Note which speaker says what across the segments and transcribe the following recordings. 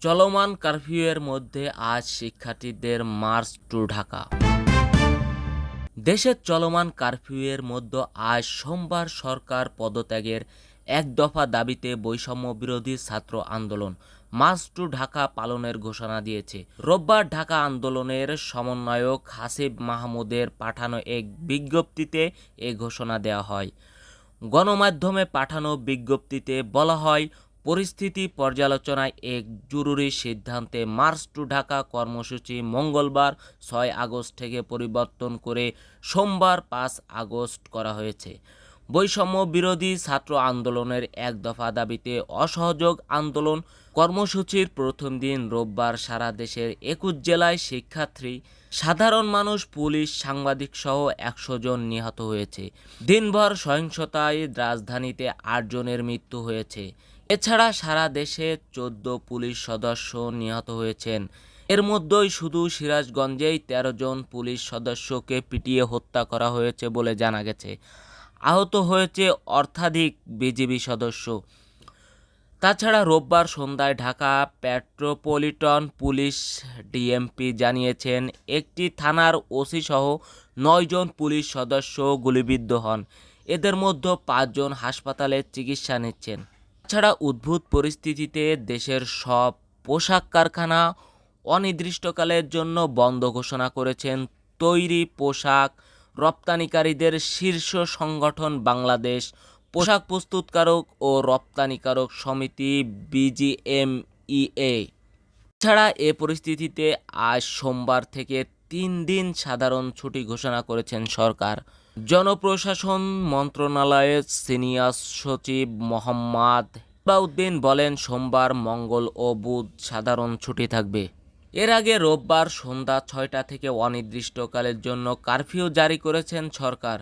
Speaker 1: চলমান কারফিউয়ের মধ্যে আজ শিক্ষার্থীদের মার্চ টু ঢাকা। দেশের চলমান কারফিউয়ের মধ্যে আজ সোমবার সরকার পদত্যাগের এক দফা দাবিতে বৈষম্য বিরোধী ছাত্র আন্দোলন মার্চ টু ঢাকা পালনের ঘোষণা দিয়েছে। রোববার ঢাকা আন্দোলনের সমন্বয়ক হাসিব মাহমুদের পাঠানো এক বিজ্ঞপ্তিতে এ ঘোষণা দেওয়া হয়। গণমাধ্যমে পাঠানো বিজ্ঞপ্তিতে বলা হয়, পরিস্থিতি পর্যালোচনায় এক জরুরি সিদ্ধান্তে মার্চ টু ঢাকা কর্মসূচি মঙ্গলবার 6 আগস্ট থেকে পরিবর্তন করে সোমবার 5 আগস্ট করা হয়েছে। বৈষম্য বিরোধী ছাত্র আন্দোলনের এক দফা দাবিতে অসহযোগ আন্দোলন কর্মসূচির প্রথম দিন রোববার সারা দেশের 21 জেলায় শিক্ষার্থী, সাধারণ মানুষ, পুলিশ, সাংবাদিকসহ 100 জন নিহত হয়েছে। দিনভর সহিংসতায় রাজধানীতে 8 জনের মৃত্যু হয়েছে। এছাড়া সারা দেশে 14 পুলিশ সদস্য নিহত হয়েছেন। এর মধ্যেই শুধু সিরাজগঞ্জেই 13 জন পুলিশ সদস্যকে পিটিয়ে হত্যা করা হয়েছে বলে জানা গেছে। আহত হয়েছে অর্ধাধিক বিজিবি সদস্য। তাছাড়া রোববার সন্ধ্যায় ঢাকা মেট্রোপলিটন পুলিশ ডিএমপি জানিয়েছেন, একটি থানার ওসি সহ 9 জন পুলিশ সদস্য গুলিবিদ্ধ হন। এদের মধ্যে 5 জন হাসপাতালে চিকিৎসা নিচ্ছেন। তাছাড়া উদ্ভূত পরিস্থিতিতে দেশের সব পোশাক কারখানা অনির্দিষ্টকালের জন্য বন্ধ ঘোষণা করেছেন তৈরি পোশাক রপ্তানিকারীদের শীর্ষ সংগঠন বাংলাদেশ পোশাক প্রস্তুতকারক ও রপ্তানিকারক সমিতি বিজিএমইএ। এছাড়া এ পরিস্থিতিতে আজ সোমবার থেকে 3 দিন সাধারণ ছুটি ঘোষণা করেছেন সরকার। জনপ্রশাসন মন্ত্রণালয়ের সিনিয়র সচিব মোহাম্মদ বাউদ্দিন বলেন, সোমবার, মঙ্গল ও বুধ সাধারণ ছুটি থাকবে। এর আগে রোববার সন্ধ্যা 6টা থেকে অনির্দিষ্টকালের জন্য কারফিউ জারি করেছেন সরকার।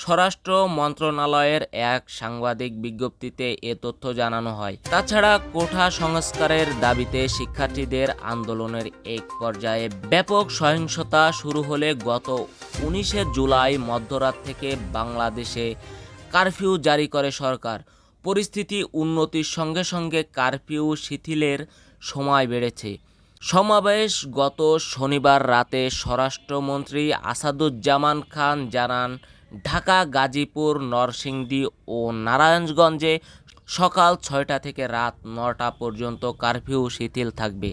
Speaker 1: স্বরাষ্ট্র মন্ত্রণালয়ের এক সাংবাদিক বিজ্ঞপ্তিতে এ তথ্য জানানো হয়। তাছাড়া কোটা সংস্কারের দাবিতে শিক্ষার্থীদের আন্দোলনের এক পর্যায়ে ব্যাপক সহিংসতা শুরু হলে গত 19 জুলাই মধ্যরাত থেকে বাংলাদেশে কারফিউ জারি করে সরকার। পরিস্থিতি উন্নতির সঙ্গে সঙ্গে কারফিউ শিথিলের সময় বেড়েছে। সমাবেশ গত শনিবার রাতে স্বরাষ্ট্রমন্ত্রী আসাদুজ্জামান খান জানান, ঢাকা, গাজীপুর, নরসিংদী ও নারায়ণগঞ্জে সকাল 6টা থেকে রাত 9টা পর্যন্ত কারফিউ শিথিল থাকবে।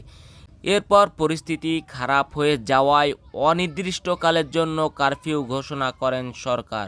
Speaker 1: এরপর পরিস্থিতি খারাপ হয়ে যাওয়ায় অনির্দিষ্টকালের জন্য কারফিউ ঘোষণা করেন সরকার।